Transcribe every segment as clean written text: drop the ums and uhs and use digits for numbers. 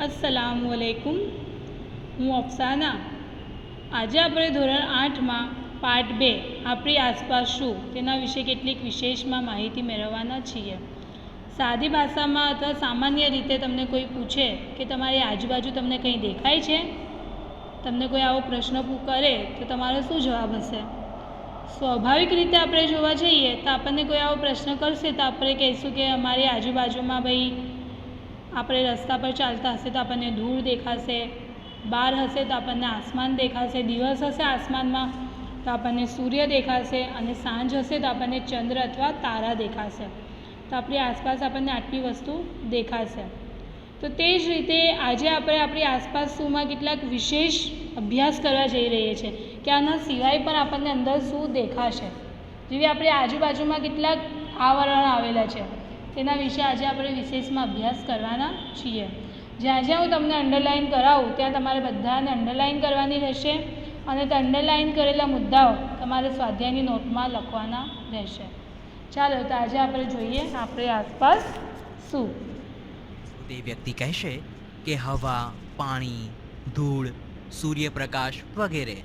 अस्सलामुअलैकुम। હું અફસાના। આજે આપણે ધોરણ 8માં પાઠ 2 આપણી આસપાસ શું તેના વિશે કેટલીક વિશેષમાં માહિતી મેળવવાના છીએ। સાદી ભાષામાં અથવા સામાન્ય રીતે તમને કોઈ પૂછે કે તમારી આજુબાજુ તમને કંઈ દેખાય છે, તમને કોઈ આવો પ્રશ્ન કરે તો તમારો શું જવાબ હશે? સ્વાભાવિક રીતે આપણે જોવા જઈએ તો આપણને કોઈ આવો પ્રશ્ન કરશે તો આપણે કહીશું કે અમારી આજુબાજુમાં ભાઈ આપણે રસ્તા પર ચાલતા હશે તો આપણને ધૂળ દેખાશે, બહાર હશે તો આપણને આસમાન દેખાશે, દિવસ હશે આસમાનમાં તો આપણને સૂર્ય દેખાશે અને સાંજ હશે તો આપણને ચંદ્ર અથવા તારા દેખાશે। તો આપણી આસપાસ આપણને આટલી વસ્તુ દેખાશે। તો તે જ રીતે આજે આપણે આપણી આસપાસ શુંમાં કેટલાક વિશેષ અભ્યાસ કરવા જઈ રહીએ છીએ કે આના સિવાય પણ આપણને અંદર શું દેખાશે, જેવી આપણી આજુબાજુમાં કેટલાક આવરણ આવેલા છે તેના વિશે આજે આપણે વિશેષમાં અભ્યાસ કરવાના છીએ। જ્યાં જ્યાં હું તમને અંડરલાઇન કરાવું ત્યાં તમારે બધાને અંડરલાઇન કરવાની રહેશે અને તે અંડરલાઇન કરેલા મુદ્દાઓ તમારે સ્વાધ્યાયની નોટમાં લખવાના રહેશે। ચાલો તો આજે આપણે જોઈએ આપણી આસપાસ શું। તે વ્યક્તિ કહેશે કે હવા, પાણી, ધૂળ, સૂર્યપ્રકાશ વગેરે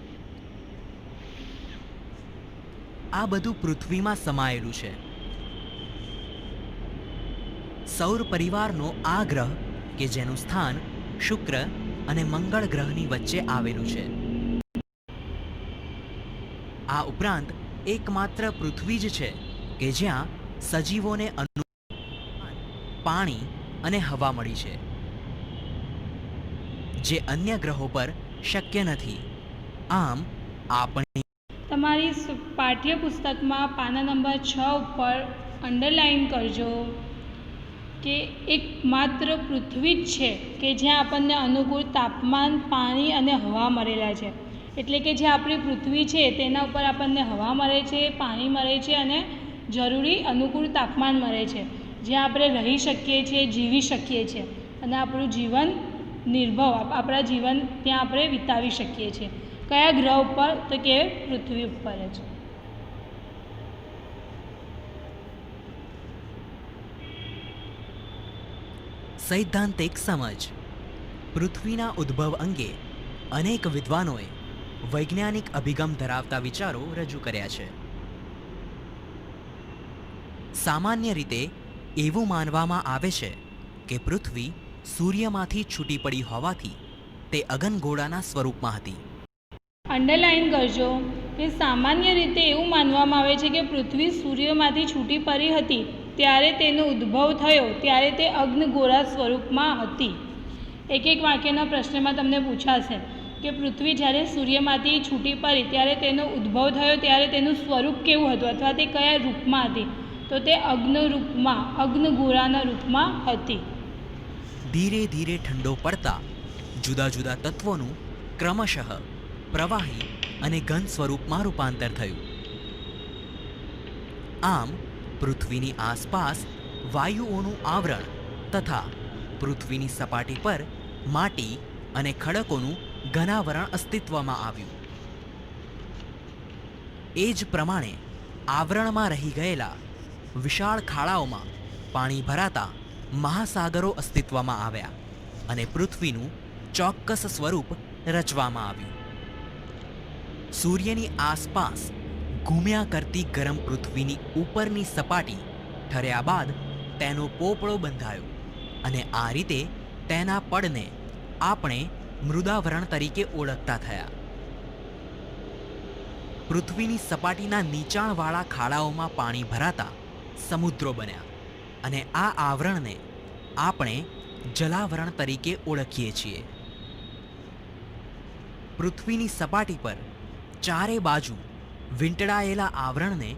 આ બધું પૃથ્વીમાં સમાયેલું છે। સૌર પરિવારનો આ ગ્રહ કે જેનું સ્થાન શુક્ર અને મંગળ ગ્રહની વચ્ચે આવેલું છે। આ ઉપરાંત એકમાત્ર પૃથ્વી જ છે કે જ્યાં સજીવોને પાણી અને હવા મળી છે, જે અન્ય ગ્રહો પર શક્ય નથી। આમ આપણે તમારી પાઠ્યપુસ્તકમાં પાના નંબર 6 ઉપર અંડરલાઇન કરજો કે એકમાત્ર પૃથ્વી જ છે કે જ્યાં આપણને અનુકૂળ તાપમાન, પાણી અને હવા મળેલા છે। એટલે કે જે આપણી પૃથ્વી છે તેના ઉપર આપણને હવા મળે છે, પાણી મળે છે અને જરૂરી અનુકૂળ તાપમાન મળે છે, જ્યાં આપણે રહી શકીએ છીએ, જીવી શકીએ છીએ અને આપણું જીવન આપણા જીવન ત્યાં આપણે વિતાવી શકીએ છીએ। કયા ગ્રહ ઉપર? તો કે પૃથ્વી ઉપર જ। સૈદ્ધાંતિક સમજ। પૃથ્વીના ઉદ્ભવ અંગે અનેક વિદ્વાનોએ વૈજ્ઞાનિક અભિગમ ધરાવતા વિચારો રજૂ કર્યા છે। સામાન્ય રીતે એવું માનવામાં આવે છે કે પૃથ્વી સૂર્યમાંથી છૂટી પડી હોવાથી તે અગનગોળાના સ્વરૂપમાં હતી। અંડરલાઇન કરજો કે સામાન્ય રીતે એવું માનવામાં આવે છે કે પૃથ્વી સૂર્યમાંથી છૂટી પડી હતી ત્યારે તેનો ઉદ્ભવ થયો ત્યારે તે અગ્નિગોળા સ્વરૂપમાં હતી। એક એક વાક્યના પ્રશ્નમાં તમને પૂછાશે કે પૃથ્વી જ્યારે સૂર્યમાંથી છૂટી પડી ત્યારે તેનો ઉદ્ભવ થયો ત્યારે તેનું સ્વરૂપ કેવું હતું અથવા તે કયા રૂપમાં હતી? તો તે અગ્નિગોળાના રૂપમાં હતી। ધીરે ધીરે ઠંડો પડતા જુદા જુદા તત્વોનું ક્રમશઃ પ્રવાહી અને ઘન સ્વરૂપમાં રૂપાંતર થયું। આમ પૃથ્વીની આસપાસ વાયુઓનું આવરણ તથા પૃથ્વીની સપાટી પર માટી અને ખડકોનું ઘનાવરણ અસ્તિત્વમાં આવ્યું। એ જ પ્રમાણે આવરણમાં રહી ગયેલા વિશાળ ખાડાઓમાં પાણી ભરાતા મહાસાગરો અસ્તિત્વમાં આવ્યા અને પૃથ્વીનું ચોક્કસ સ્વરૂપ રચવામાં આવ્યું। સૂર્યની આસપાસ ઘૂમ્યા કરતી ગરમ પૃથ્વીની ઉપરની સપાટી ઠર્યા બાદ તેનો પોપડો બંધાયો અને આ રીતે તેના પડને આપણે મૃદાવરણ તરીકે ઓળખતા થયા। પૃથ્વીની સપાટીના નીચાણવાળા ખાડાઓમાં પાણી ભરાતા સમુદ્રો બન્યા અને આ આવરણને આપણે જલાવરણ તરીકે ઓળખીએ છીએ। પૃથ્વીની સપાટી પર ચારે બાજુ વીંટળાયેલા આવરણને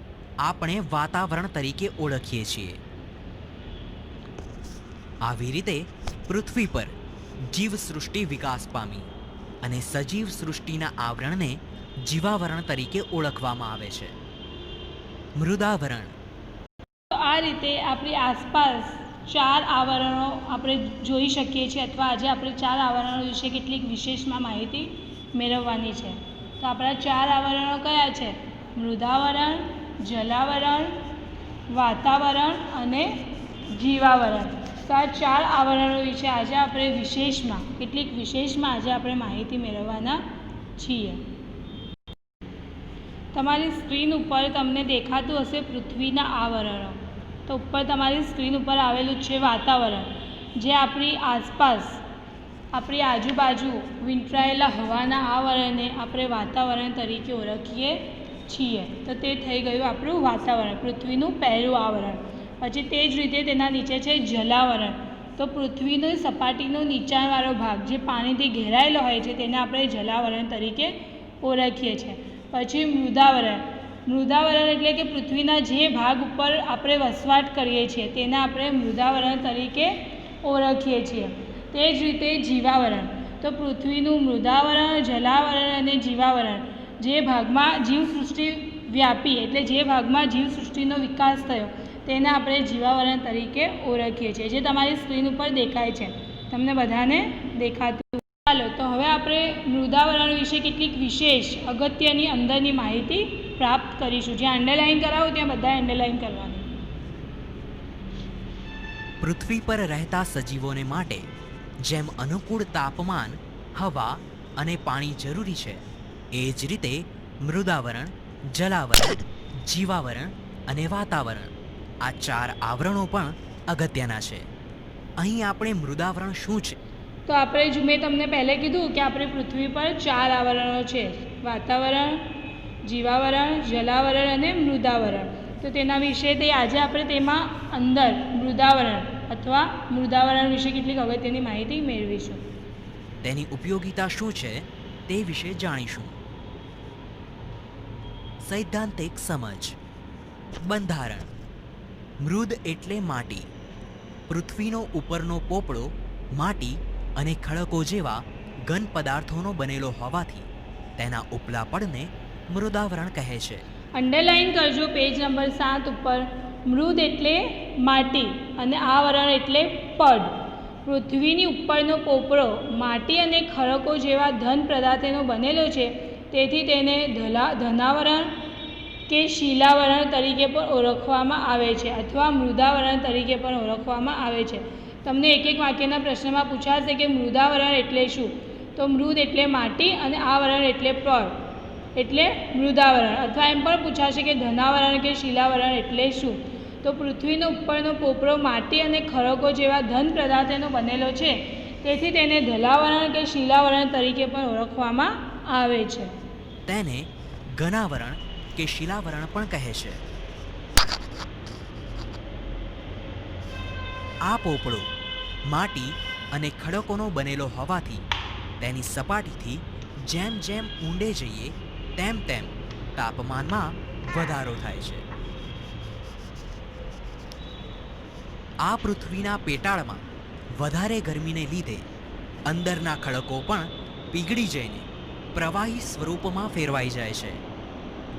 આપણે વાતાવરણ તરીકે ઓળખીએ છીએ। આવી રીતે પૃથ્વી પર જીવસૃષ્ટિ વિકાસ પામી અને સજીવ સૃષ્ટિના આવરણને જીવાવરણ તરીકે ઓળખવામાં આવે છે। મૃદાવરણ। તો આ રીતે આપણી આસપાસ 4 આવરણો આપણે જોઈ શકીએ છીએ અથવા આજે આપણે 4 આવરણો વિશે કેટલીક વિશેષમાં માહિતી મેળવવાની છે। તો આપણા 4 આવરણો કયા છે? મૃદાવરણ, જલાવરણ, વાતાવરણ અને જીવાવરણ। તો આ 4 આવરણો વિશે આજે આપણે કેટલીક વિશેષમાં આજે આપણે માહિતી મેળવવાના છીએ. તમારી સ્ક્રીન ઉપર તમને દેખાતું હશે પૃથ્વીના આવરણો. તો ઉપર તમારી સ્ક્રીન ઉપર આવેલું છે વાતાવરણ, જે આપણી આસપાસ આપણી આજુબાજુ વીંટળાયેલા હવાના આવરણને આપણે વાતાવરણ તરીકે ઓળખીએ છીએ. તો તે થઈ ગયું આપણું વાતાવરણ, પૃથ્વીનું પહેલું આવરણ. પછી તે જ રીતે તેના નીચે છે જલાવરણ. તો પૃથ્વીની સપાટીનો નીચાણવાળો ભાગ જે પાણીથી ઘેરાયેલો હોય છે તેને આપણે જલાવરણ તરીકે ઓળખીએ છીએ. પછી મૃદાવરણ એટલે કે પૃથ્વીના જે ભાગ ઉપર આપણે વસવાટ કરીએ છીએ તેને આપણે મૃદાવરણ તરીકે ઓળખીએ છીએ. તે જ રીતે જીવાવરણ. તો પૃથ્વીનું મૃદાવરણ, જલાવરણ અને જીવાવરણ જે ભાગમાં જીવસૃષ્ટિ વ્યાપી એટલે જે ભાગમાં જીવસૃષ્ટિનો વિકાસ થયો તેને આપણે જીવાવરણ તરીકે ઓળખીએ છીએ, જે તમારી સ્ક્રીન ઉપર દેખાય છે. તમને બધાને દેખાતું. ચાલો તો હવે આપણે મૃદાવરણ વિશે કેટલીક વિશેષ અગત્યની અંદરની માહિતી પ્રાપ્ત કરીશું. જ્યાં અંડરલાઇન કરાવું ત્યાં બધા અંડરલાઇન કરવાની. પૃથ્વી પર રહેતા સજીવોને માટે જેમ અનુકૂળ તાપમાન, હવા અને પાણી જરૂરી છે, એ જ રીતે મૃદાવરણ, જલાવરણ, જીવાવરણ અને વાતાવરણ આ 4 આવરણો પણ અગત્યના છે. અહીં આપણે મૃદાવરણ શું છે? તો મેં તમને પહેલે કીધું કે આપણે પૃથ્વી પર 4 આવરણો છે: વાતાવરણ, જીવાવરણ, જલાવરણ અને મૃદાવરણ. તો તેના વિશે આજે આપણે તેમાં અંદર મૃદાવરણ વિશે કેટલીક અગત્યની માહિતી મેળવીશું. તેની ઉપયોગિતા શું છે તે વિશે જાણીશું. સૈદ્ધાંતિક સમજ. બંધારણ. મૃદ એટલે માટી. પૃથ્વીનો ઉપરનો પોપડો માટી અને ખડકો જેવા ઘન પદાર્થોનો બનેલો હોવાથી તેના ઉપલા પડને મૃદાવરણ કહે છે. અંડરલાઇન કરજો પેજ નંબર 7 ઉપર. મૃદ એટલે માટી અને આવરણ એટલે પડ. પૃથ્વીની ઉપરનો પોપડો માટી અને ખડકો જેવા ઘન પદાર્થોનો બનેલો છે, તેથી તેને ધનાવરણ કે શિલાવરણ તરીકે પણ ઓળખવામાં આવે છે અથવા મૃદાવરણ તરીકે પણ ઓળખવામાં આવે છે. તમને એક વાક્યના પ્રશ્નમાં પૂછાશે કે મૃદાવરણ એટલે શું? તો મૃદ એટલે માટી અને આવરણ એટલે પડ એટલે મૃદાવરણ. અથવા એમ પણ પૂછાશે કે ધનાવરણ કે શિલાવરણ એટલે શું? તો પૃથ્વીનો ઉપરનો પોપડો માટી અને ખડકો જેવા ઘન પદાર્થોનો બનેલો છે, તેથી તેને ધલાવરણ કે શિલાવરણ તરીકે પણ ઓળખવામાં આવે છે. તેને ઘનાવરણ કે શિલાવરણ પણ કહે છે. આ પોપડો માટી અને ખડકોનો બનેલો હોવાથી તેની સપાટીથી જેમ જેમ ઊંડે જઈએ તેમ તેમ તાપમાનમાં વધારો થાય છે. આ પૃથ્વીના પેટાળમાં વધારે ગરમીને લીધે અંદરના ખડકો પણ પીગળી જઈને પ્રવાહી સ્વરૂપમાં ફેરવાઈ જાય છે,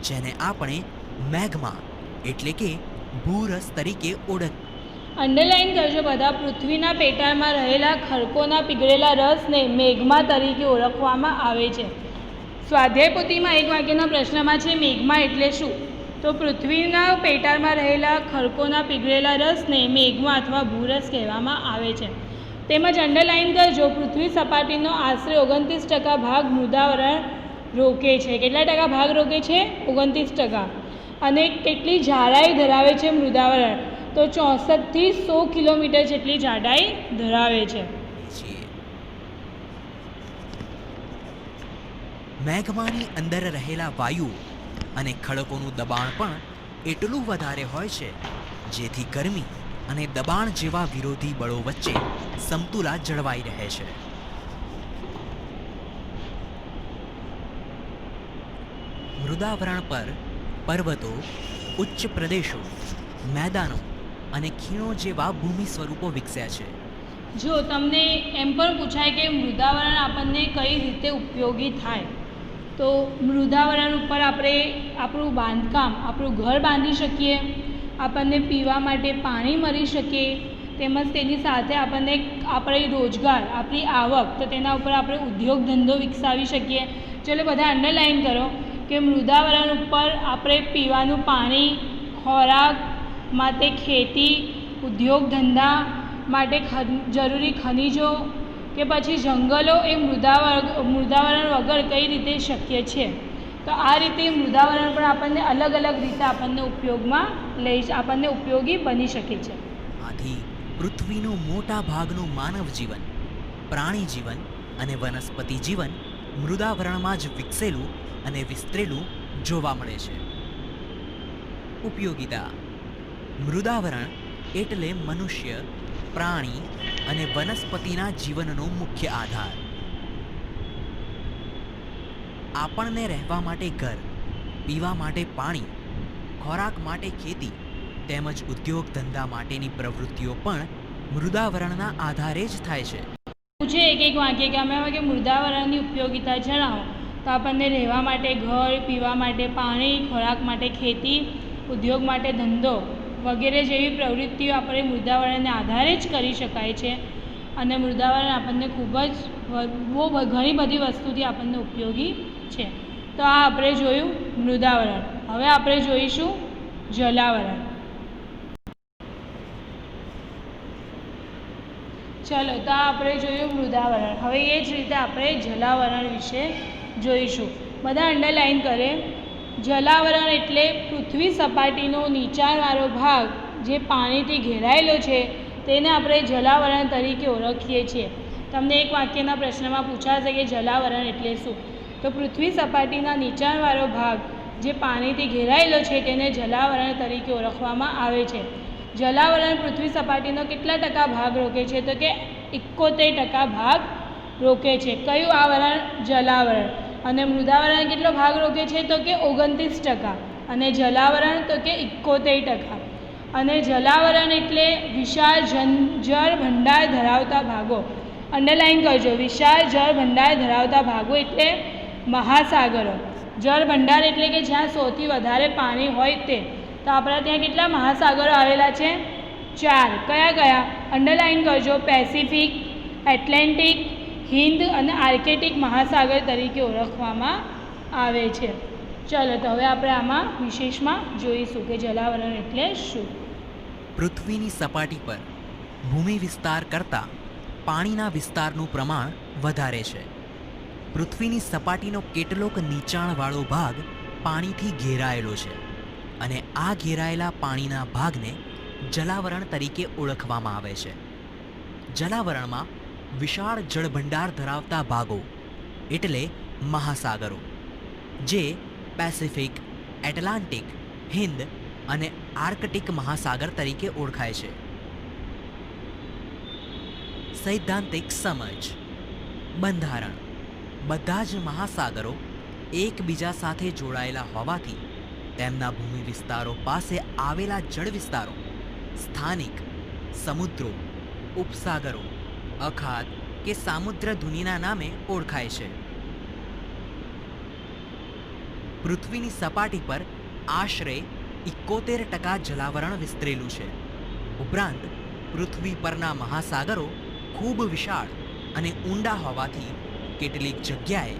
જેને આપણે મેગ્મા એટલે કે ભૂરસ તરીકે ઓળખીએ. અંડરલાઇન કરજો બધા. પૃથ્વીના પેટાળમાં રહેલા ખડકોના પીગળેલા રસને મેગ્મા તરીકે ઓળખવામાં આવે છે. સ્વાધ્યાય પોથીમાં એક વાક્યના પ્રશ્નમાં છે મેગ્મા એટલે શું? તો પૃથ્વીના પેટાળમાં રહેલા ખડકોના પીગળેલા રસને મેગ્મા અથવા ભૂરસ કહેવામાં આવે છે. તેમજ અંડરલાઇન કરજો પૃથ્વી સપાટીનો આશરે 29% ભાગ મૃદાવરણ રોકે છે. કેટલા ટકા ભાગ રોકે છે? 29%. અને કેટલી જાડાઈ ધરાવે છે મૃદાવરણ? તો 64 થી 100 કિલોમીટર જેટલી જાડાઈ ધરાવે છે. મેગ્માની અંદર રહેલા વાયુ અને ખડકોનું દબાણ પણ એટલું વધારે હોય છે, જેથી ગરમી અને દબાણ જેવા વિરોધી બળો વચ્ચે સમતુલા જળવાઈ રહે છે. મૃદાવરણ પર પર્વતો, ઉચ્ચ પ્રદેશો, મેદાનો અને ખીણો જેવા ભૂમિ સ્વરૂપો વિકસ્યા છે. જો તમને એમ પણ પૂછાય કે મૃદાવરણ આપણને કઈ રીતે ઉપયોગી થાય, તો મૃદાવરણ ઉપર આપણે આપણું બાંધકામ, આપણું ઘર બાંધી શકીએ, આપણને પીવા માટે પાણી મળી શકે, તેમજ તેની સાથે આપણને આપણી રોજગાર, આપણી આવક, તો તેના ઉપર આપણે ઉદ્યોગ ધંધો વિકસાવી શકીએ. ચલો બધા અંડરલાઇન કરો કે મૃદાવરણ ઉપર આપણે પીવાનું પાણી, ખોરાક માટે ખેતી, ઉદ્યોગ ધંધા, માટે જરૂરી ખનિજો કે પછી જંગલો એ મૃદાવરણ વગર કઈ રીતે શક્ય છે. તો આ રીતે મૃદાવરણ પણ આપણને અલગ અલગ રીતે આપણને ઉપયોગી બની શકે છે. આથી પૃથ્વીનું મોટા ભાગનું માનવ જીવન, પ્રાણી જીવન અને વનસ્પતિ જીવન મૃદાવરણમાં જ વિકસેલું અને વિસ્તરેલું જોવા મળે છે. ઉપયોગિતા: મૃદાવરણ એટલે મનુષ્ય, પ્રાણી અને વનસ્પતિના જીવનનો મુખ્ય આધાર. આપણને રહેવા માટે ઘર, પીવા માટે પાણી, ખોરાક માટે ખેતી તેમજ ઉદ્યોગ ધંધા માટેની પ્રવૃત્તિઓ પણ મૃદાવરણના આધારે જ થાય છે. પૂછે એક વાક્ય કે અમે કે મૃદાવરણની ઉપયોગિતા જણાવો, તો આપણને રહેવા માટે ઘર, પીવા માટે પાણી, ખોરાક માટે ખેતી, ઉદ્યોગ માટે ધંધો વગેરે જેવી પ્રવૃત્તિઓ આપણે મૃદાવરણને આધારે જ કરી શકાય છે. અને મૃદાવરણ આપણને ખૂબ જ ઘણી બધી વસ્તુથી આપણને ઉપયોગી છે. તો આ આપણે જોયું મૃદાવરણ. હવે આપણે જોઈશું જલાવરણ. ચલો, તો આ આપણે જોયું મૃદાવરણ. હવે એ જ રીતે આપણે જલાવરણ વિશે જોઈશું. બધા અંડરલાઈન કરે. જલાવરણ એટલે પૃથ્વી સપાટીનો નીચાણવાળો ભાગ જે પાણીથી ઘેરાયેલો છે તેને આપણે જલાવરણ તરીકે ઓળખીએ છીએ. તમને એક વાક્યના પ્રશ્નમાં પૂછાશે કે જલાવરણ એટલે શું? તો પૃથ્વી સપાટીના નીચાણવાળો ભાગ જે પાણીથી ઘેરાયેલો છે તેને જલાવરણ તરીકે ઓળખવામાં આવે છે. જલાવરણ પૃથ્વી સપાટીનો કેટલા ટકા ભાગ રોકે છે? તો કે 71% ભાગ રોકે છે. કયું આવરણ? જલાવરણ. અને મૃદાવરણ કેટલો ભાગ રોકે છે? તો કે 29%. અને જલાવરણ તો કે 71%. અને જલાવરણ એટલે વિશાળ જળ ભંડાર ધરાવતા ભાગો. અંડરલાઈન કરજો. વિશાળ જળ ભંડાર ધરાવતા ભાગો એટલે મહાસાગરો. જળ ભંડાર એટલે કે જ્યાં સૌથી વધારે પાણી હોય તે. તો આપણા ત્યાં કેટલા મહાસાગરો આવેલા છે? 4. કયા કયા? અંડરલાઈન કરજો. પેસિફિક, એટલાન્ટિક, હિન્દ અને આર્કેટિક મહાસાગર તરીકે ઓળખવામાં આવે છે. ચલો, તો હવે આપણે આમાં વિશેષમાં જોઈશું કે જલાવરણ એટલે શું. પૃથ્વીની સપાટી પર ભૂમિ વિસ્તાર કરતાં પાણીના વિસ્તારનું પ્રમાણ વધારે છે. પૃથ્વીની સપાટીનો કેટલોક નીચાણવાળો ભાગ પાણીથી ઘેરાયેલો છે અને આ ઘેરાયેલા પાણીના ભાગને જલાવરણ તરીકે ઓળખવામાં આવે છે. જલાવરણમાં વિશાળ જળભંડાર ધરાવતા ભાગો એટલે મહાસાગરો, જે પેસિફિક, એટલાન્ટિક, હિન્દ અને આર્કટિક મહાસાગર તરીકે ઓળખાય છે. સૈદ્ધાંતિક સમજ. બંધારણ: બધા જ મહાસાગરો એકબીજા સાથે જોડાયેલા હોવાથી તેમના ભૂમિ વિસ્તારો પાસે આવેલા જળ વિસ્તારો સ્થાનિક સમુદ્રો, ઉપસાગરો, અખાત કે સામુદ્રધુનીના નામે ઓળખાય છે. પૃથ્વીની સપાટી પર આશરે 71% જલાવરણ વિસ્તરેલું છે. ઉપરાંત પૃથ્વી પરના મહાસાગરો ખૂબ વિશાળ અને ઊંડા હોવાથી કેટલીક જગ્યાએ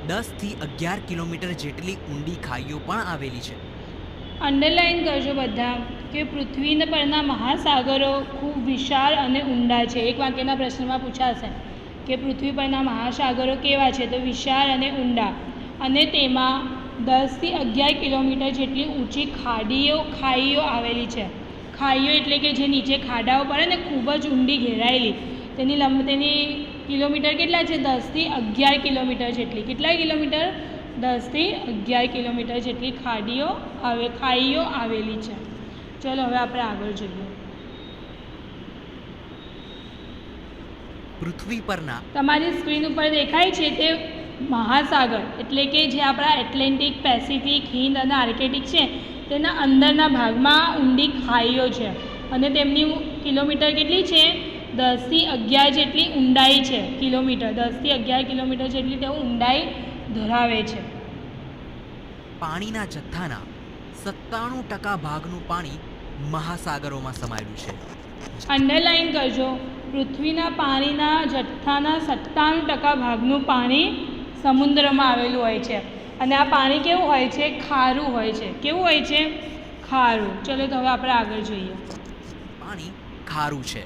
10 થી 11 કિલોમીટર જેટલી ઊંડી ખાઈઓ પણ આવેલી છે. અંડરલાઈન કરજો બધા કે પૃથ્વી પરના મહાસાગરો ખૂબ વિશાળ અને ઊંડા છે. એક વાક્યના પ્રશ્નમાં પૂછાશે કે પૃથ્વી પરના મહાસાગરો કેવા છે? તો વિશાળ અને ઊંડા. અને તેમાં 10 થી 11 કિલોમીટર જેટલી ઊંચી ખાઈઓ આવેલી છે. ખાઈઓ એટલે કે જે નીચે ખાડાઓ પડે ને ખૂબ જ ઊંડી ઘેરાયેલી, તેની કિલોમીટર કેટલા છે? 10 થી 11 કિલોમીટર જેટલી. કેટલા કિલોમીટર? 10 થી 11 કિલોમીટર જેટલી ખાઈઓ આવેલી છે. ચલો, હવે આપણે આગળ જોઈએ. પૃથ્વી પરના તમારી સ્ક્રીન ઉપર દેખાય છે તે મહાસાગર એટલે કે જે આપણા એટલાન્ટિક, પેસિફિક, હિન્દ અને આર્કેટિક છે તેના અંદરના ભાગમાં ઊંડી ખાઈઓ છે અને તેમની કિલોમીટર કેટલી છે? 10 થી 11 જેટલી ઊંડાઈ છે. કિલોમીટર 10 થી 11 કિલોમીટર જેટલી તેઓ ઊંડાઈ ધરાવે છે. પાણીના જથ્થાના 97% ભાગનું પાણી મહાસાગરોમાં સમાયેલું છે. અંડરલાઈન કરજો. પૃથ્વીના પાણીના જથ્થાના 97% ભાગનું પાણી સમુદ્રમાં આવેલું હોય છે. અને આ પાણી કેવું હોય છે? ખારું હોય છે. કેવું હોય છે? ખારું. ચલો, તો હવે આપણે આગળ જોઈએ. પાણી ખારું છે.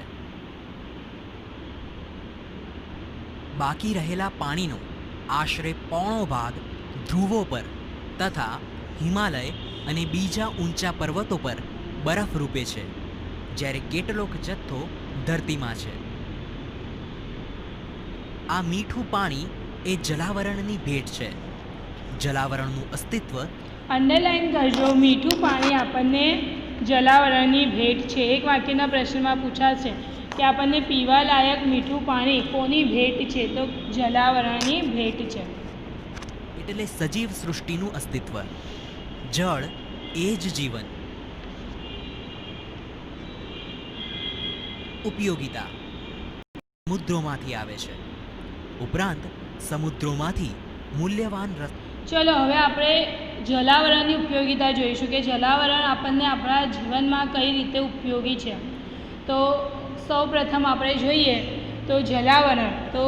બાકી રહેલા પાણીનો આશરે પોણો ભાગ ધ્રુવો પર તથા હિમાલય અને બીજા ઊંચા પર્વતો પર બરફ રૂપે છે, જ્યારે કેટલોક જથ્થો ધરતીમાં છે. આ મીઠું પાણી એ જલાવરણની ભેટ છે. જલાવરણનું અસ્તિત્વ અંડરલાઈન કરજો. મીઠું પાણી આપણને જલાવરણની ભેટ છે. એક વાક્યના પ્રશ્નમાં પૂછાશે કે આપણને પીવા લાયક મીઠું પાણી કોની ભેટ છે? તો જલાવરણની ભેટ છે. એટલે સજીવ સૃષ્ટિનું અસ્તિત્વ. જળ એ જ જીવન. ઉપયોગિતા સમુદ્રોમાંથી આવે છે. ઉપરાંત સમુદ્રોમાંથી મૂલ્યવાન ચલો હવે આપણે જલાવરણની ઉપયોગિતા જોઈશું કે જલાવરણ આપણને આપણા જીવનમાં કઈ રીતે ઉપયોગી છે. તો સૌ પ્રથમ આપણે જોઈએ તો જલાવરણ તો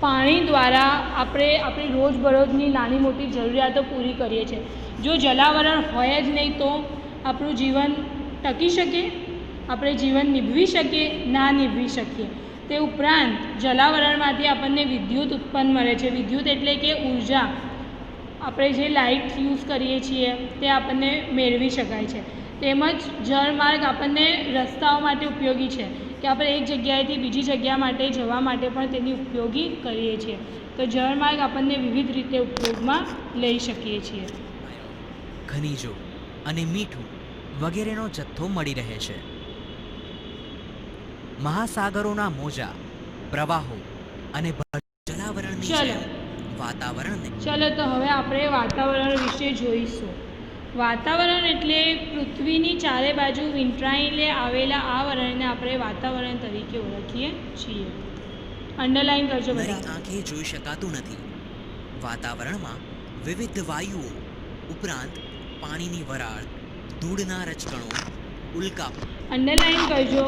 પાણી દ્વારા આપણે આપણી રોજબરોજની નાની મોટી જરૂરિયાતો પૂરી કરીએ છીએ. જો જલાવરણ હોય જ નહીં તો આપણું જીવન ટકી શકે? આપણે જીવન નિભવી શકીએ? ના નિભવી શકીએ. તે ઉપરાંત જલાવરણમાંથી આપણને વિદ્યુત ઉત્પન્ન મળે છે. વિદ્યુત એટલે કે ઉર્જા. આપણે જે લાઇટ યુઝ કરીએ છીએ તે આપણને મેળવી શકાય છે. તેમજ જળમાર્ગ આપણને રસ્તાઓ માટે ઉપયોગી છે કે આપણે એક જગ્યાએથી બીજી જગ્યા માટે જવા માટે પણ તેની ઉપયોગી કરીએ છીએ. તો જળમાર્ગ આપણને વિવિધ રીતે ઉપયોગમાં લઈ શકીએ છીએ. ખનિજો અને મીઠું વગેરેનો જથ્થો મળી રહે છે. મહાસાગરોના મોજા, પ્રવાહો અને જલાવરણની જેમ વાતાવરણને ચલો તો હવે આપણે વાતાવરણ વિશે જોઈશું. વાતાવરણ એટલે પૃથ્વીની ચારે બાજુ વીંટળાઈને આવેલા આવરણને આપણે વાતાવરણ તરીકે ઓળખીએ છીએ. અંડરલાઈન કરજો બધા. આંખે જોઈ શકાતું નથી. વાતાવરણમાં વિવિધ વાયુઓ ઉપરાંત પાણીની વરાળ, ધૂળના રજકણો, ઉલ્કા. અંડરલાઈન કરજો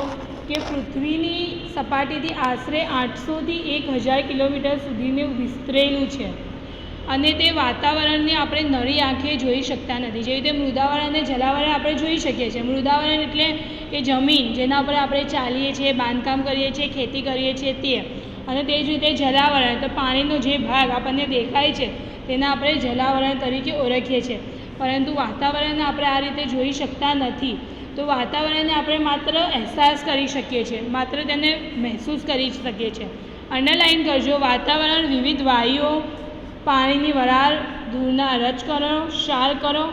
કે પૃથ્વીની સપાટીથી આશરે 800થી 1000 કિલોમીટર સુધીનું વિસ્તરેલું છે અને તે વાતાવરણને આપણે નરી આંખે જોઈ શકતા નથી. જેવી રીતે મૃદાવરણ અને જલાવરણ આપણે જોઈ શકીએ છીએ. મૃદાવરણ એટલે કે જમીન જેના પર આપણે ચાલીએ છીએ, બાંધકામ કરીએ છીએ, ખેતી કરીએ છીએ તે. અને તે જ રીતે જલાવરણ તો પાણીનો જે ભાગ આપણને દેખાય છે તેને આપણે જલાવરણ તરીકે ઓળખીએ છીએ. પરંતુ વાતાવરણને આપણે આ રીતે જોઈ શકતા નથી. તો વાતાવરણને આપણે માત્ર અહેસાસ કરી શકીએ છીએ, માત્ર તેને મહેસૂસ કરી શકીએ છીએ. અંડરલાઈન કરજો. વાતાવરણ વિવિધ વાયુઓ, પાણીની વરાળ, ધૂળના રજકણો, ક્ષારકણો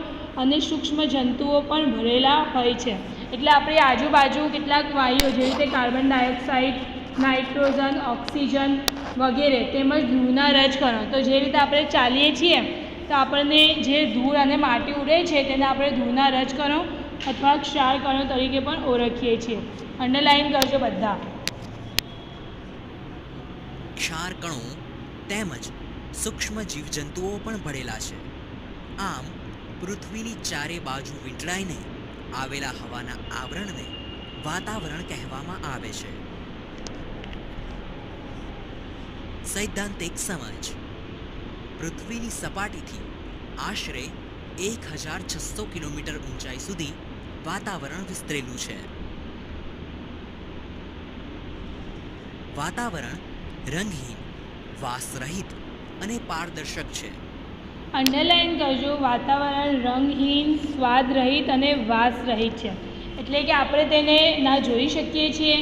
અને સૂક્ષ્મ જંતુઓ પણ ભરેલા હોય છે. એટલે આપણી આજુબાજુ કેટલાક વાયુઓ જેવી રીતે કાર્બન ડાયોક્સાઇડ, નાઇટ્રોજન, ઓક્સિજન વગેરે તેમજ ધૂળના રજકણો. તો જે રીતે આપણે ચાલીએ છીએ તો આપણને જે ધૂળ અને માટી ઉડે છે તેને આપણે ધૂળના રજકણો અથવા ક્ષારકણો તરીકે પણ ઓળખીએ છીએ. અંડરલાઈન કરજો બધા. ક્ષારકણો તેમજ સૂક્ષ્મ જીવજંતુઓ પણ ભળેલા છે. આમ પૃથ્વીની ચારે બાજુ વીંટળાઈને આવેલા હવાના આવરણને વાતાવરણ કહેવામાં આવે છે. સૈદ્ધાંતિક સમજ. પૃથ્વીની સપાટીથી આશરે 1600 કિલોમીટર ઊંચાઈ સુધી વાતાવરણ વિસ્તરેલું છે. વાતાવરણ રંગહીન, વાસરહિત અને પારદર્શક છે. અંડરલાઈન કરજો. વાતાવરણ રંગહીન, સ્વાદરહિત અને વાસરહિત છે. એટલે કે આપણે તેને ના જોઈ શકીએ છીએ,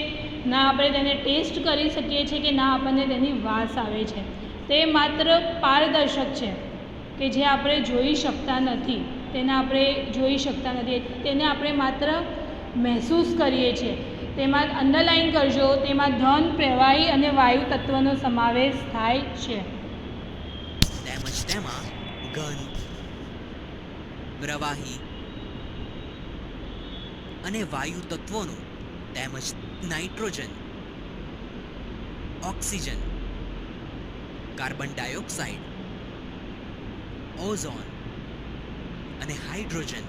ના આપણે તેને ટેસ્ટ કરી શકીએ છીએ કે ના આપણને તેની વાસ આવે છે. તે માત્ર પારદર્શક છે કે જે આપણે જોઈ શકતા નથી. તેને આપણે જોઈ શકતા નથી, તેને આપણે માત્ર મહેસૂસ કરીએ છીએ. તેમાં અંડરલાઈન કરજો. તેમાં ધન, પ્રવાહી અને વાયુ તત્વનો સમાવેશ થાય છે. તેમજ તેમાં ઘન, પ્રવાહી અને વાયુ તત્વોનું તેમજ nitrogen, oxygen, carbon dioxide, ozone અને હાઇડ્રોજન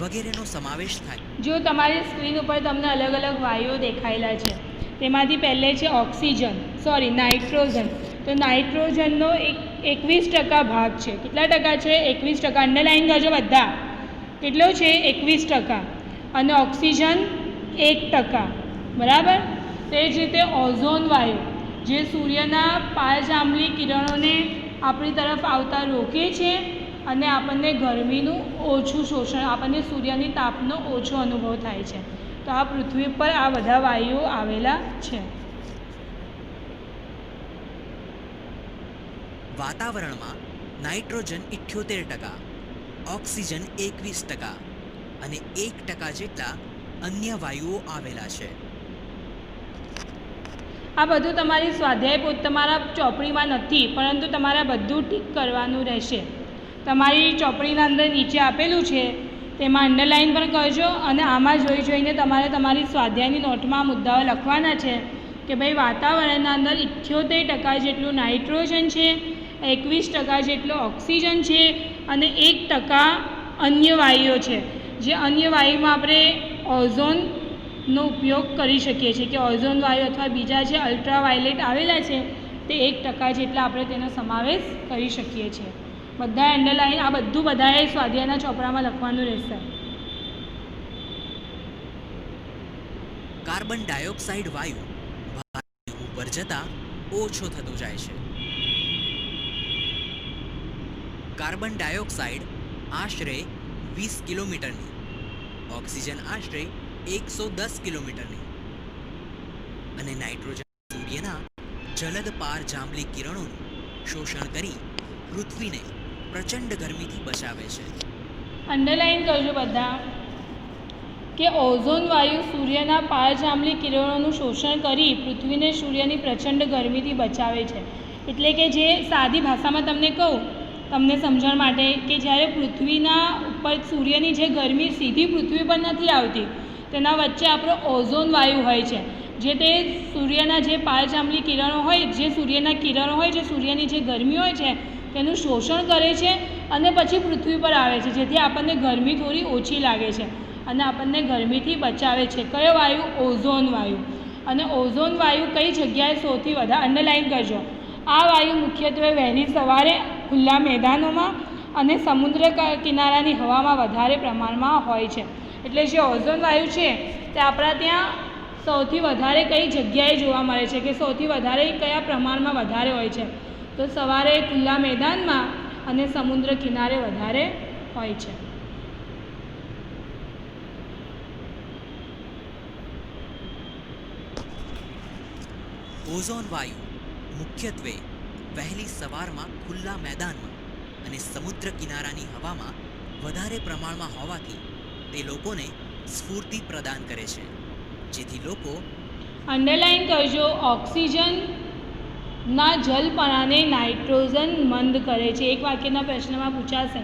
વગેરેનો સમાવેશ થાય. જો તમારી સ્ક્રીન ઉપર તમને અલગ અલગ વાયુઓ દેખાયેલા છે તેમાંથી પહેલે છે નાઇટ્રોજન. તો નાઇટ્રોજનનો 21% ભાગ છે. કેટલા ટકા છે? 21%. અંડરલાઈન કરજો બધા. કેટલો છે? 21%. અને ઓક્સિજન 1%. બરાબર. તે જ રીતે ઓઝોન વાયુ જે સૂર્યના પારજાંબલી કિરણોને આપણી તરફ આવતા રોકે છે અને આપણને ગરમીનું ઓછું શોષણ, આપણને સૂર્યની તાપનો ઓછો અનુભવ થાય છે. તો આ પૃથ્વી પર આ બધા વાયુઓ આવેલા છે. વાતાવરણમાં નાઇટ્રોજન 78%, ઓક્સિજન 21% અને 1% જેટલા અન્ય વાયુઓ આવેલા છે. આ બધું તમારી સ્વાધ્યાય તમારા ચોપડીમાં નથી, પરંતુ તમારે બધું ટીક કરવાનું રહેશે. તમારી ચોપડીના અંદર નીચે આપેલું છે તેમાં અંડરલાઇન પણ કરજો અને આમાં જોઈને તમારે તમારી સ્વાધ્યાયની નોટમાં મુદ્દાઓ લખવાના છે કે ભાઈ વાતાવરણના અંદર 78% જેટલું નાઇટ્રોજન છે, 21% જેટલો ઓક્સિજન છે અને 1% અન્ય વાયુઓ છે. જે અન્ય વાયુમાં આપણે ઓઝોનનો ઉપયોગ કરી શકીએ છીએ કે ઓઝોન વાયુ અથવા બીજા જે અલ્ટ્રાવાયોલેટ આવેલા છે તે 1% જેટલા આપણે તેનો સમાવેશ કરી શકીએ છીએ. બધા અંડરલાઇન આ બધું બધાએ સ્વાધ્યાયના ચોપડામાં લખવાનું રહેશે. કાર્બન ડાયોક્સાઇડ વાયુ ભારતની ઉપર જતા ઓછો થતો જાય છે. કાર્બન ડાયોક્સાઇડ આશરે 20 કિલોમીટરની, ઓક્સિજન આશરે 110 કિલોમીટરની અને નાઇટ્રોજન સૂર્યના જલદ પારજાંબલી કિરણોનું શોષણ કરી પૃથ્વીને પ્રચંડ ગરમીથી બચાવે છે. અંડરલાઇન કરજો બધા કે ઓઝોન વાયુ સૂર્યના પારજાંબલી કિરણોનું શોષણ કરી પૃથ્વીને સૂર્યની પ્રચંડ ગરમીથી બચાવે છે. એટલે કે જે સાદી ભાષામાં તમને કહું, તમને સમજણ માટે, કે જ્યારે પૃથ્વીના ઉપર સૂર્યની જે ગરમી સીધી પૃથ્વી પર નથી આવતી, તેના વચ્ચે આપણો ઓઝોન વાયુ હોય છે, જે તે સૂર્યના જે પારજાંબલી કિરણો હોય, જે સૂર્યના કિરણો હોય, જે સૂર્યની જે ગરમી હોય છે તેનું શોષણ કરે છે અને પછી પૃથ્વી પર આવે છે, જેથી આપણને ગરમી થોડી ઓછી લાગે છે અને આપણને ગરમીથી બચાવે છે. કયો વાયુ? ઓઝોન વાયુ. અને ઓઝોન વાયુ કઈ જગ્યાએ સૌથી વધારે, અંડરલાઇન કરજો, આ વાયુ મુખ્યત્વે વહેલી સવારે ખુલ્લા મેદાનોમાં અને સમુદ્ર કિનારાની હવામાં વધારે પ્રમાણમાં હોય છે. એટલે જે ઓઝોન વાયુ છે તે આપણા ત્યાં સૌથી વધારે કઈ જગ્યાએ જોવા મળે છે, કે સૌથી વધારે કયા પ્રમાણમાં વધારે હોય છે? તો સવારે ખુલ્લા મેદાનમાં અને સમુદ્ર કિનારે વધારે હોય છે. ઓઝોન વાયુ મુખ્યત્વે વહેલી સવારમાં ખુલ્લા મેદાનમાં અને સમુદ્ર કિનારાની હવામાં વધારે પ્રમાણમાં હોવાથી તે લોકોને સ્ફૂર્તિ પ્રદાન કરે છે, જેથી લોકો અંડરલાઇન કરજો, ઓક્સિજનના જલપણાને નાઇટ્રોજન મંદ કરે છે. એક વાક્યના પ્રશ્નમાં પૂછાશે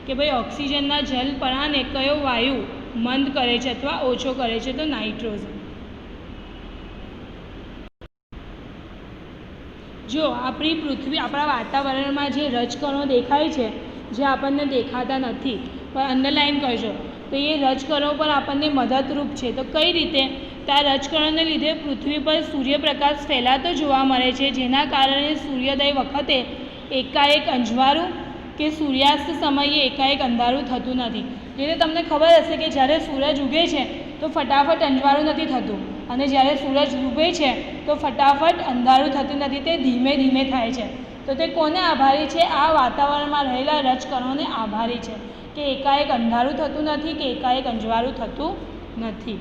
કે ભાઈ ઓક્સિજનના જલપણાને કયો વાયુ મંદ કરે છે અથવા ઓછો કરે છે? તો નાઇટ્રોજન. જો આપણી પૃથ્વી, આપણા વાતાવરણમાં જે રજકણો દેખાય છે, જે આપણને દેખાતા નથી, પણ અંડરલાઇન કરજો, તો એ રજકણો પર આપણને મદદરૂપ છે. તો કઈ રીતે? તો આ રજકણોને લીધે પૃથ્વી પર સૂર્યપ્રકાશ ફેલાતો જોવા મળે છે, જેના કારણે સૂર્યોદય વખતે એકાએક અંજવાળું કે સૂર્યાસ્ત સમયે એકાએક અંધારું થતું નથી. જેને તમને ખબર હશે કે જ્યારે સૂરજ ઉગે છે તો ફટાફટ અંજવાળું નથી થતું, અને જ્યારે સૂરજ ડૂબે છે તો ફટાફટ અંધારું થતું નથી, તે ધીમે ધીમે થાય છે. તો તે કોને આભારી છે? આ વાતાવરણમાં રહેલા રજકણોને આભારી છે કે એકાએક અંધારું થતું નથી કે એકાએક અંજવાળું થતું નથી.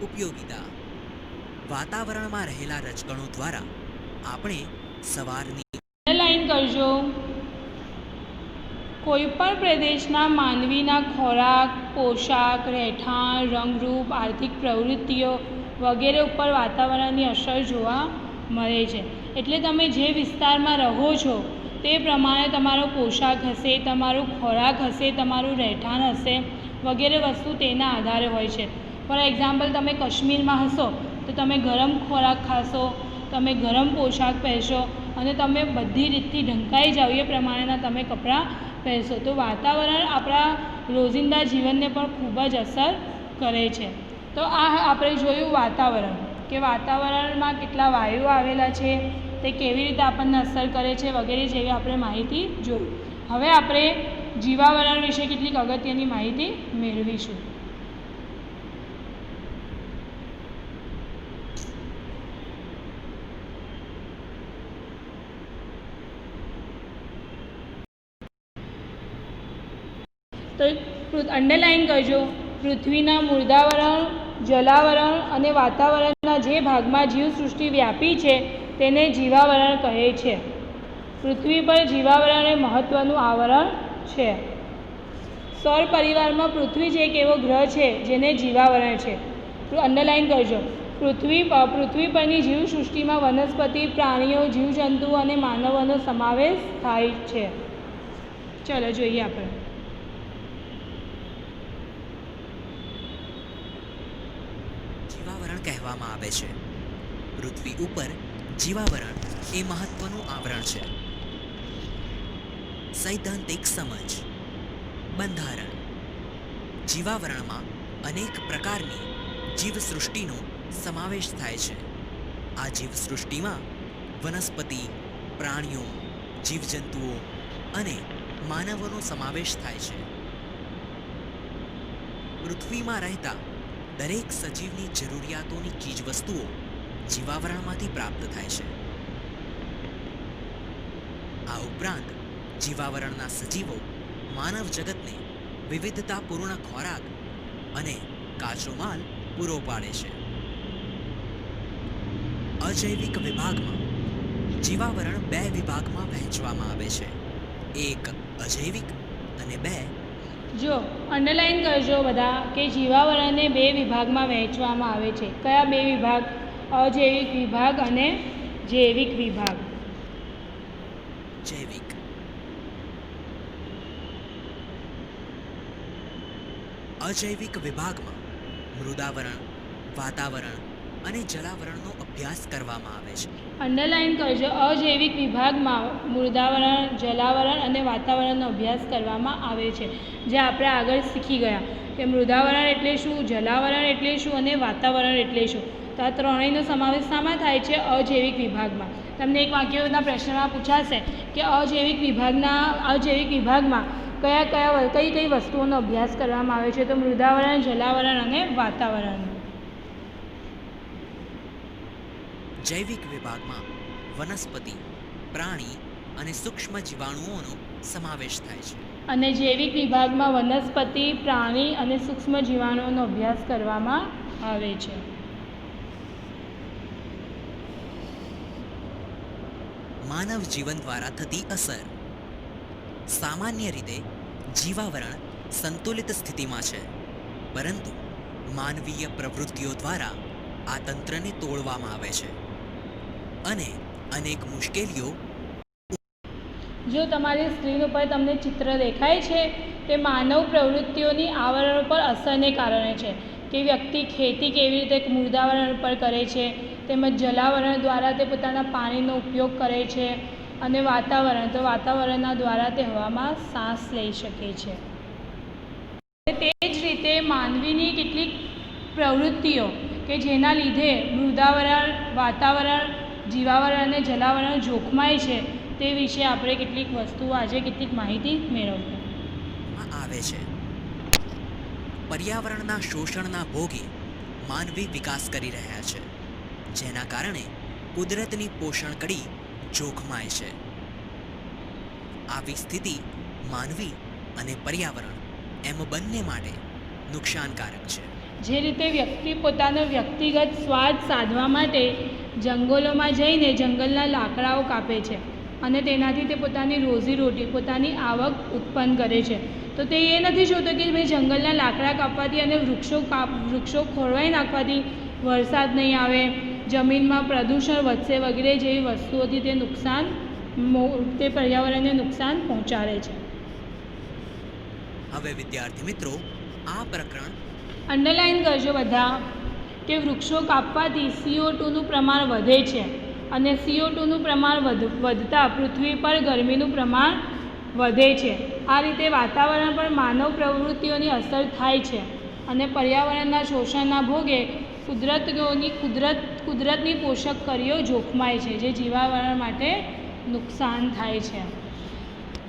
ઉપયોગિતા. વાતાવરણમાં રહેલા રજકણો દ્વારા આપણે સવારની લાઈન કરજો. કોઈપણ પ્રદેશના માનવીના ખોરાક, પોશાક, રહેઠાણ, રંગરૂપ, આર્થિક પ્રવૃત્તિઓ વગેરે ઉપર વાતાવરણની અસર જોવા મળે છે. એટલે તમે જે વિસ્તારમાં રહો છો તે પ્રમાણે તમારો પોશાક હશે, તમારો ખોરાક હશે, તમારું રહેઠાણ હશે વગેરે વસ્તુ તેના આધારે હોય છે. ફોર એક્ઝામ્પલ, તમે કાશ્મીરમાં હશો તો તમે ગરમ ખોરાક ખાશો, તમે ગરમ પોશાક પહેરશો અને તમે બધી રીતથી ઢંકાઈ જાઓ એ પ્રમાણેના તમે કપડાં પહેરશો. તો વાતાવરણ આપણા રોજિંદા જીવનને પણ ખૂબ જ અસર કરે છે. તો આ આપણે જોયું વાતાવરણ, કે વાતાવરણમાં કેટલા વાયુઓ આવેલા છે, તે કેવી રીતે આપણને અસર કરે છે વગેરે જેવી આપણે માહિતી જોઈ. હવે આપણે જીવાવરણ વિશે કેટલીક અગત્યની માહિતી મેળવીશું. તો અંડરલાઇન કરજો. પૃથ્વીના મૃદાવરણ, જલાવરણ અને વાતાવરણના જે ભાગમાં જીવસૃષ્ટિ વ્યાપી છે તેને જીવાવરણ કહે છે. પૃથ્વી પર જીવાવરણ એ મહત્ત્વનું આવરણ છે. સૌર પરિવારમાં પૃથ્વી જ એક એવો ગ્રહ છે જેને જીવાવરણ છે. અંડરલાઇન કરજો. પૃથ્વી પરની જીવસૃષ્ટિમાં વનસ્પતિ, પ્રાણીઓ, જીવજંતુઓ અને માનવોનો સમાવેશ થાય છે. ચલો જોઈએ આપણે. જીવાવરણ કહેવામાં આવે છે. પૃથ્વી ઉપર જીવાવરણ એ મહત્વનું આવરણ છે. સૈદ્ધાંતિક સમજ. બંધારણ. જીવાવરણમાં અનેક પ્રકારની જીવસૃષ્ટિનો સમાવેશ થાય છે. આ જીવસૃષ્ટિમાં વનસ્પતિ, પ્રાણીઓ, જીવજંતુઓ અને માનવોનો સમાવેશ થાય છે. પૃથ્વીમાં રહેતા દરેક સજીવની જરૂરિયાતોની ચીજવસ્તુઓ જીવાવરણમાંથી પ્રાપ્ત થાય છે. આ ઉપરાંત જીવાવરણના સજીવો માનવ જગતને વિવિધતાપૂર્ણ ખોરાક અને કાચો માલ પૂરો પાડે છે. અજૈવિક વિભાગમાં જીવાવરણ 2 વિભાગમાં વહેંચવામાં આવે છે. એક અજૈવિક અને 2. જો અંડરલાઇન કરજો બધા કે જીવાવરણને 2 વિભાગમાં વહેંચવામાં આવે છે. કયા 2 વિભાગ? અજૈવિક વિભાગ અને જૈવિક વિભાગ. જૈવિક. અજૈવિક વિભાગમાં મૃદાવરણ, વાતાવરણ અને જલાવરણનો અભ્યાસ કરવામાં આવે છે. અંડરલાઇન કરજો. અજૈવિક વિભાગમાં મૃદાવરણ, જલાવરણ અને વાતાવરણનો અભ્યાસ કરવામાં આવે છે. જે આપણે આગળ શીખી ગયા કે મૃદાવરણ એટલે શું, જલાવરણ એટલે શું અને વાતાવરણ એટલે શું. તો આ ત્રણેયનો સમાવેશ શામાં થાય છે? અજૈવિક વિભાગમાં. તમને એક વાક્યના પ્રશ્નમાં પૂછાશે કે અજૈવિક વિભાગમાં કઈ કઈ વસ્તુઓનો અભ્યાસ કરવામાં આવે છે? તો મૃદાવરણ, જલાવરણ અને વાતાવરણ. જૈવિક વિભાગમાં વનસ્પતિ, પ્રાણી અને સૂક્ષ્મ જીવાણુઓનો સમાવેશ થાય છે. અને જૈવિક વિભાગમાં વનસ્પતિ, પ્રાણી અને સૂક્ષ્મ જીવાણુઓનો અભ્યાસ કરવામાં આવે છે. માનવ જીવન દ્વારા થતી અસર. સામાન્ય રીતે જીવાવરણ સંતુલિત સ્થિતિમાં છે, પરંતુ માનવીય પ્રવૃત્તિઓ દ્વારા આ તંત્રને તોડવામાં આવે છે અને અનેક મુશ્કેલીઓ. જો તમારી સ્ક્રીન ઉપર તમને ચિત્ર દેખાય છે તે માનવ પ્રવૃત્તિઓની આવરણ પર અસરને કારણે છે. કે વ્યક્તિ ખેતી કેવી રીતે મૃદાવરણ પર કરે છે, તેમજ જલાવરણ દ્વારા તે પોતાના પાણીનો ઉપયોગ કરે છે, અને વાતાવરણના દ્વારા તે હવામાં શ્વાસ લઈ શકે છે. તે જ રીતે માનવીની કેટલીક પ્રવૃત્તિઓ કે જેના લીધે મૃદાવરણ, વાતાવરણ, જીવાવરણ અને જલાવરણ જોખમાય છે તે વિશે આપણે કેટલીક વસ્તુઓ આજે કેટલીક માહિતી મેળવવામાં આવે છે. પર્યાવરણના શોષણના ભોગે માનવી વિકાસ કરી રહ્યા છે, જેના કારણે કુદરતની પોષણ કડી જોખમાય છે. આવી સ્થિતિ માનવી અને પર્યાવરણ એમ બંને માટે નુકસાનકારક છે. જે રીતે વ્યક્તિ પોતાનો વ્યક્તિગત સ્વાદ સાધવા માટે જંગલોમાં જઈને જંગલના લાકડાઓ કાપે છે અને તેનાથી તે પોતાની રોજીરોટી, પોતાની આવક ઉત્પન્ન કરે છે, તો તે એ નથી જોતો કે ભાઈ જંગલના લાકડા કાપવાથી અને વૃક્ષો ખોરવાઈ નાખવાથી વરસાદ નહીં આવે, જમીનમાં પ્રદૂષણ વધશે વગેરે જેવી વસ્તુઓથી તે પર્યાવરણને નુકસાન પહોંચાડે છે. હવે વિદ્યાર્થી મિત્રો, આ પ્રકરણ અંડરલાઇન કરજો બધા કે વૃક્ષો કાપવાથી CO2નું પ્રમાણ વધે છે અને CO2નું પ્રમાણ વધતા પૃથ્વી પર ગરમીનું પ્રમાણ વધે છે. આ રીતે વાતાવરણ પર માનવ પ્રવૃત્તિઓની અસર થાય છે અને પર્યાવરણના શોષણના ભોગે કુદરતની પોષક કરીઓ જોખમાય છે, જે જીવાવરણ માટે નુકસાન થાય છે.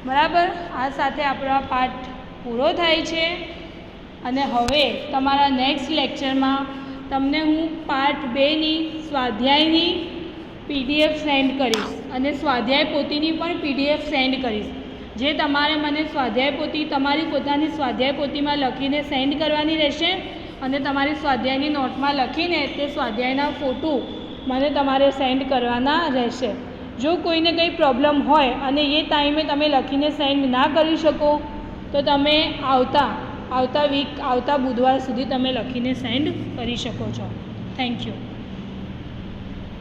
બરાબર. આ સાથે આપણો પાઠ પૂરો થાય છે અને હવે તમારા નેક્સ્ટ લેક્ચરમાં તમને હું પાર્ટ 2ની સ્વાધ્યાયની PDF સેન્ડ કરીશ અને સ્વાધ્યાય પોથીની પણ PDF સેન્ડ કરીશ. જે તમારે મને સ્વાધ્યાય પોથી તમારી પોતાની સ્વાધ્યાય પોથીમાં લખીને સેન્ડ કરવાની રહેશે અને તમારી સ્વાધ્યાયની નોટમાં લખીને તે સ્વાધ્યાયના ફોટો મને તમારે સેન્ડ કરવાના રહેશે. જો કોઈને કંઈ પ્રોબ્લેમ હોય અને એ ટાઈમે તમે લખીને સેન્ડ ના કરી શકો તો તમે આવતા બુધવાર સુધી તમે લખીને સેન્ડ કરી શકો છો. Thank you.